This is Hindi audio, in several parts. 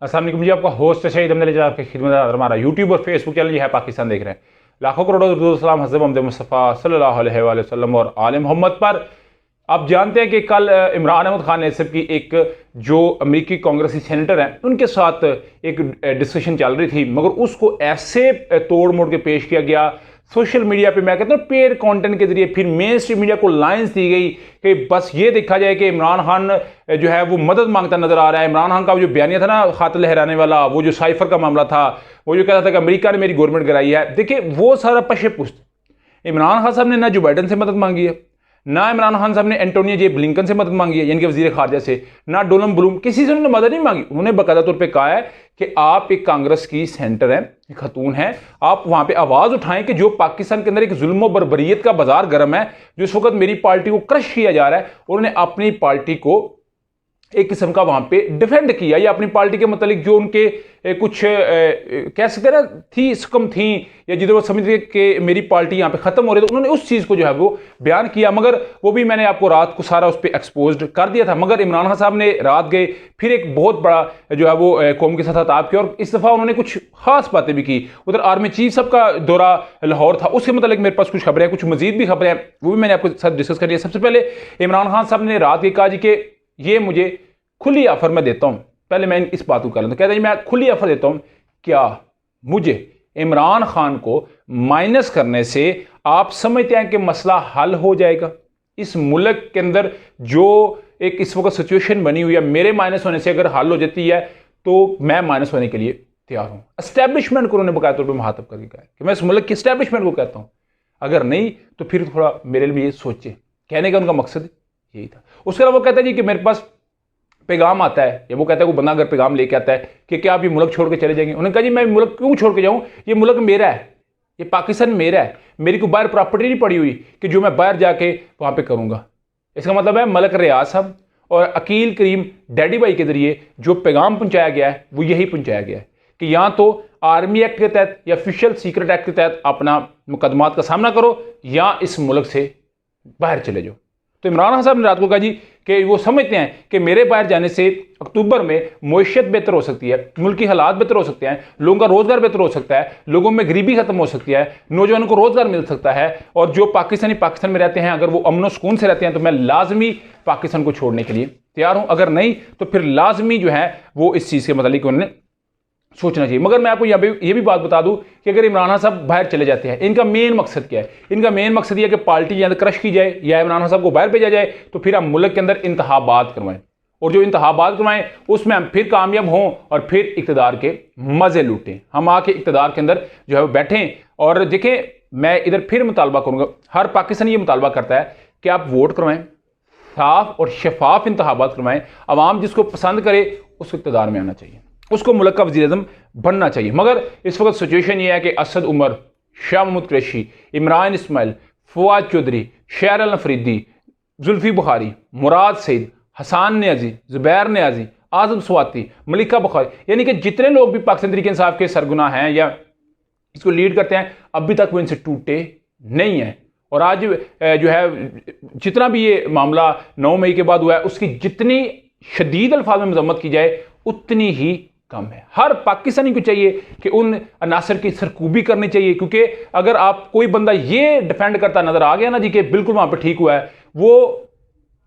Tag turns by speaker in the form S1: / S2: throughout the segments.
S1: अस्सलाम वालेकुम जी, आपका होस्ट शहीद अहमद अली आपकी खिदमत है। हमारा यूट्यूब और फेसबुक चैनल जो है पाकिस्तान देख रहे हैं। लाखों करोड़ों सलाम हज़रत मोहम्मद मुस्तफ़ा सल्लल्लाहु अलैहि वसल्लम और आले मोहम्मद पर। आप जानते हैं कि कल इमरान अहमद खान नेसब की एक जो अमेरिकी कांग्रेसी सेनेटर हैं उनके साथ एक डिस्कशन चल रही थी, मगर उसको ऐसे तोड़ मोड़ के पेश किया गया सोशल मीडिया पे, मैं कहता हूँ पेड कंटेंट के जरिए। फिर मेन स्ट्रीम मीडिया को लाइंस दी गई कि बस ये देखा जाए कि इमरान खान जो है वो मदद मांगता नजर आ रहा है। इमरान खान का जो बयानिया था ना खात लहराने वाला, वो जो साइफर का मामला था, वो जो कहता था कि अमेरिका ने मेरी गवर्नमेंट गिराई है, देखिए वो सारा पशे पुश्त। इमरान खान साहब ने ना जो बाइडन से मदद मांगी है, ना इमरान खान साहब ने एंटोनियो जे ब्लिंकन से मदद मांगी है यानी कि वजीर खारजा से, ना डोनल्ड ब्लूम, किसी से उन्होंने मदद नहीं मांगी। उन्होंने बाकायदा तौर पे कहा है कि आप एक कांग्रेस की सेंटर हैं, खतून हैं, आप वहां पे आवाज उठाएं कि जो पाकिस्तान के अंदर एक जुल्म और बर्बरियत का बाजार गर्म है, जो इस वक्त मेरी पार्टी को क्रश किया जा रहा है। उन्होंने अपनी पार्टी को एक किस्म का वहां पे डिफेंड किया, या अपनी पार्टी के मतलब जो उनके कुछ कह सकते ना थी स्कम थी, या जिधर वो समझते कि मेरी पार्टी यहां पे खत्म हो रही है, तो उन्होंने उस चीज को जो है वो बयान किया। मगर वो भी मैंने आपको रात को सारा उस पर एक्सपोज कर दिया था। मगर इमरान खान साहब ने रात गए, फिर एक बहुत बड़ा जो है वो कौम के साथ हताब किया, और इस दफा उन्होंने कुछ खास बातें भी की। उधर आर्मी चीफ साहब का दौरा लाहौर था, उसके मतलब मेरे पास कुछ खबरें हैं, कुछ मजीद भी खबरें हैं, वो भी मैंने आपके साथ डिस्कस कर लिया। सबसे पहले इमरान खान साहब ने रात के कहा जी कि ये मुझे खुली ऑफर मैं देता हूं, पहले मैं इस बात को कर लेता हूं। कहते हैं मैं खुली ऑफर देता हूं, क्या मुझे इमरान खान को माइनस करने से आप समझते हैं कि मसला हल हो जाएगा? इस मुल्क के अंदर जो एक इस वक्त सिचुएशन बनी हुई है, मेरे माइनस होने से अगर हल हो जाती है तो मैं माइनस होने के लिए तैयार हूं। एस्टैब्लिशमेंट को उन्होंने बकाया तौर पर मुखातब करके कहा कि मैं इस मुल्क की एस्टैब्लिशमेंट को कहता हूं, अगर नहीं तो फिर थोड़ा मेरे लिए सोचे। कहने का उनका मकसद यही था। उसके अलावा वो कहता है जी कि मेरे पास पैगाम आता है, या वो कहता है वो बंदा अगर पैगाम लेके आता है कि क्या आप ये मुल्क छोड़ के चले जाएंगे। उन्होंने कहा जी मैं मुल्क क्यों छोड़ के जाऊं, ये मुल्क मेरा है, ये पाकिस्तान मेरा है, मेरी को बाहर प्रॉपर्टी नहीं पड़ी हुई कि जो मैं बाहर जाके वहां पे करूंगा। इसका मतलब है मलक रियाज साहब और अकील करीम डैडी भाई के जरिए जो पैगाम पहुंचाया गया है वो यही पहुंचाया गया है कि या तो आर्मी एक्ट के तहत या ऑफिशियल सीक्रेट एक्ट के तहत अपना मुकदमात का सामना करो, या इस मुल्क से बाहर चले जाओ। तो इमरान खान साहब ने रात को कहा जी कि वो समझते हैं कि मेरे बाहर जाने से अक्टूबर में मईशत बेहतर हो सकती है, मुल्क की हालात बेहतर हो सकते हैं, लोगों का रोजगार बेहतर हो सकता है, लोगों में गरीबी खत्म हो सकती है, नौजवानों को रोजगार मिल सकता है, और जो पाकिस्तान में रहते हैं अगर वो अमन सुकून से रहते हैं तो मैं लाजमी पाकिस्तान को छोड़ने के लिए तैयार हूं। अगर नहीं तो फिर लाजमी जो है वो इस चीज के मतलब उन्होंने सोचना चाहिए। मगर मैं आपको यहाँ पे ये भी बात बता दूं कि अगर इमरान खान साहब बाहर चले जाते हैं, इनका मेन मकसद क्या है? इनका मेन मकसद ये है कि पार्टी या क्रश की जाए या इमरान खान साहब को बाहर भेजा जाए, तो फिर हम मुल्क के अंदर इंतखाबात करवाएं, और जो इंतखाबात करवाएं उसमें हम फिर कामयाब हों और फिर इक़्तिदार के मजे लूटें। हम आके इक़्तिदार के अंदर जो है बैठें। और देखें, मैं इधर फिर मुतालबा करूंगा, हर पाकिस्तानी ये मुतालबा करता है कि आप वोट करवाएं, साफ और शफाफ इंतखाबात करवाएं, अवाम जिसको पसंद करे उसको इक़्तिदार में आना चाहिए, उसको मुल्क का वज़ीर-ए-आज़म बनना चाहिए। मगर इस वक्त सिचुएशन ये है कि असद उमर, शाह महमूद कुरैशी, इमरान इस्माइल, फवाद चौधरी, शेर अल अफरीदी, जुल्फी बुखारी, मुराद सईद, हसान नियाजी, जुबैर नियाजी, आजम स्वाति, मलिका बुखारी, यानी कि जितने लोग भी पाकिस्तान तहरीक इंसाफ के सरगुना हैं या इसको लीड करते हैं, अभी तक वो इनसे टूटे नहीं है। और आज जो है जितना भी ये मामला 9 मई के बाद हुआ है, उसकी जितनी शदीद अल्फाज में मजम्मत की जाए उतनी ही कम है। हर पाकिस्तानी को चाहिए कि उन अनासर की सरकूबी करनी चाहिए, क्योंकि अगर आप कोई बंदा ये डिफेंड करता नजर आ गया ना जी कि बिल्कुल वहां पे ठीक हुआ है, वो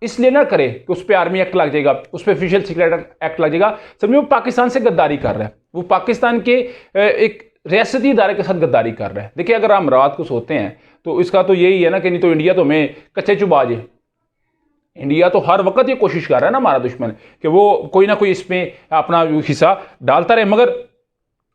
S1: इसलिए ना करे कि उस पर आर्मी एक्ट लग जाएगा, उस पर ऑफिशियल सीक्रेट एक्ट लग जाएगा, समझो वो पाकिस्तान से गद्दारी कर रहा है, वो पाकिस्तान के एक रियासती इदारे के साथ गद्दारी कर रहा है। देखिए, अगर हम रात को सोते हैं तो इसका तो यही है ना कि नहीं तो इंडिया तो हमें कच्चे चुबा जाए। इंडिया तो हर वक्त ये कोशिश कर रहा है ना, हमारा दुश्मन, कि वो कोई ना कोई इसमें अपना हिस्सा डालता रहे। मगर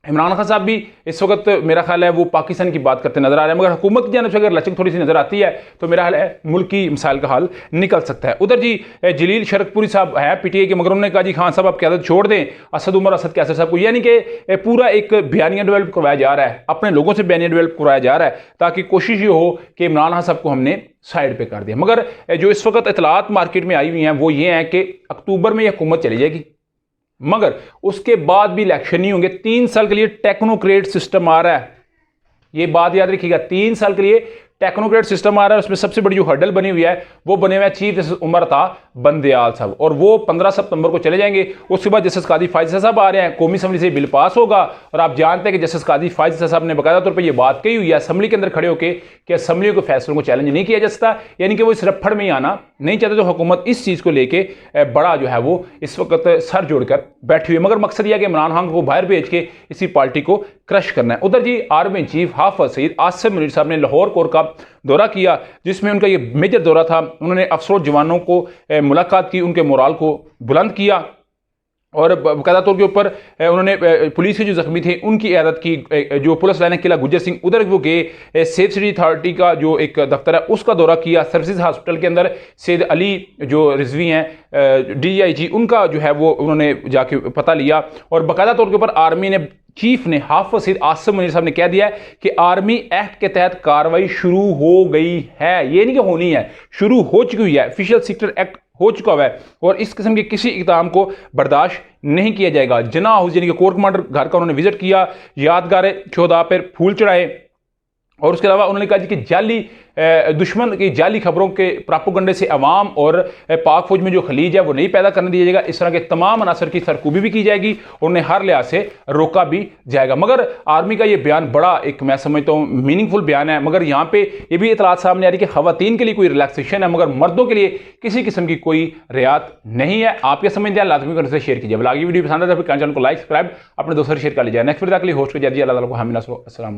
S1: इमरान खान साहब भी इस वक्त मेरा ख्याल है वो पाकिस्तान की बात करते नजर आ रहे हैं। मगर हुकूमत की जानब से अगर लचक थोड़ी सी नजर आती है तो मेरा ख्याल है मुल्क की मिसाइल का हल निकल सकता है। उधर जी जलील शरकपुरी साहब है पीटीआई के, मगर उन्होंने कहा जी खान साहब आप क्यादत छोड़ दें असद उमर असद कैसर साहब को, यानी कि पूरा एक बयानिया डेवलप करवाया जा रहा है, अपने लोगों से बयानिया डेवलप करवाया जा रहा है, ताकि कोशिश ये हो कि इमरान खान साहब को हमने साइड पे कर दिया। मगर जो इस वक्त इतलात मार्केट में आई हुई हैं वो ये हैं कि अक्टूबर में यह हुकूमत चली जाएगी, मगर उसके बाद भी इलेक्शन नहीं होंगे। 3 साल के लिए टेक्नोक्रेट सिस्टम आ रहा है, ये बात याद रखिएगा, 3 साल के लिए टेक्नोक्रेट सिस्टम आ रहा है, उसमें सबसे बड़ी जो हर्डल बनी हुई है वो बने हुए चीफ जस्टिस उमर ता बंदयाल साहब, और वो 15 सितंबर को चले जाएंगे। उसके बाद जस्टिस काजी फायज साहब आ रहे हैं, कौमी असम्बली से बिल पास होगा, और आप जानते हैं कि जस्टिस काजी फायज साहब ने बाकायदा तौर पर यह बात कही हुई है असम्बली के अंदर खड़े होकर कि असम्बली के फैसलों को चैलेंज नहीं किया जा सकता, यानी कि वो इस रफड़ में आना नहीं चाहते। तो हुकूमत इस चीज़ को लेके बड़ा जो है वो इस वक्त सर जोड़कर बैठी हुई, मगर मकसद यह कि इमरान खान को बाहर भेज के इसी पार्टी को क्रश करना है। उधर जी आर्मी चीफ हाफिज सईद आसिम मुनीर साहब ने लाहौर कोर का दौरा किया, जिसमें उनका ये मेजर दौरा था। उन्होंने अफसरों जवानों को मुलाकात की, उनके मोराल को बुलंद किया, और बाकायदा तौर के ऊपर उन्होंने पुलिस के जो जख्मी थे उनकी इयादत की। जो पुलिस लाइन किला गुजर सिंह उधर वो गए, सेफ सिटी अथॉरिटी का जो एक दफ्तर है उसका दौरा किया, सर्विसेज हॉस्पिटल के अंदर सैयद अली जो रिजवी हैं DIG उनका जो है वो उन्होंने जाके पता लिया। और बाकायदा तौर के ऊपर आर्मी ने चीफ ने हाफिज सईद आसिम मुनीर साहब ने कह दिया है कि आर्मी एक्ट के तहत कार्रवाई शुरू हो गई है, ये नहीं कि होनी है, शुरू हो चुकी हुई है, ऑफिशियल सेक्टर एक्ट हो चुका हुआ है, और इस किस्म के किसी इक़दाम को बर्दाश्त नहीं किया जाएगा। जना हाउस यानी कि कोर कमांडर घर का उन्होंने विजिट किया, यादगार शोहदा पर फूल चढ़ाए, और उसके अलावा उन्होंने कहा कि जाली दुश्मन की जाली खबरों के प्रापोगंडे से अवाम और पाक फौज में जो खलीज है वो नहीं पैदा करने दिया जाएगा। इस तरह के तमाम अनासर की सरकूबी भी की जाएगी और उन्हें हर लिहाज से रोका भी जाएगा। मगर आर्मी का ये बयान बड़ा एक मैं समझता हूँ मीनिंगफुल बयान है, मगर यहाँ पे ये भी इतलात सामने आ रही है कि खवातीन के लिए कोई रिलैक्सेशन है, मगर मर्दों के लिए किसी किस्म की कोई रियायत नहीं है। आप ये समझते हैं, लाजमी करने से शेयर कीजिए। आगे वीडियो पसंद है तो चैनल को लाइक सब्सक्राइब अपने दोस्तों से शेयर कर लीजिए। नेक्स्ट वीडियो के लिए होस्ट को जल्दी अल्लाह ताला को हामी नसरो। अस्सलाम।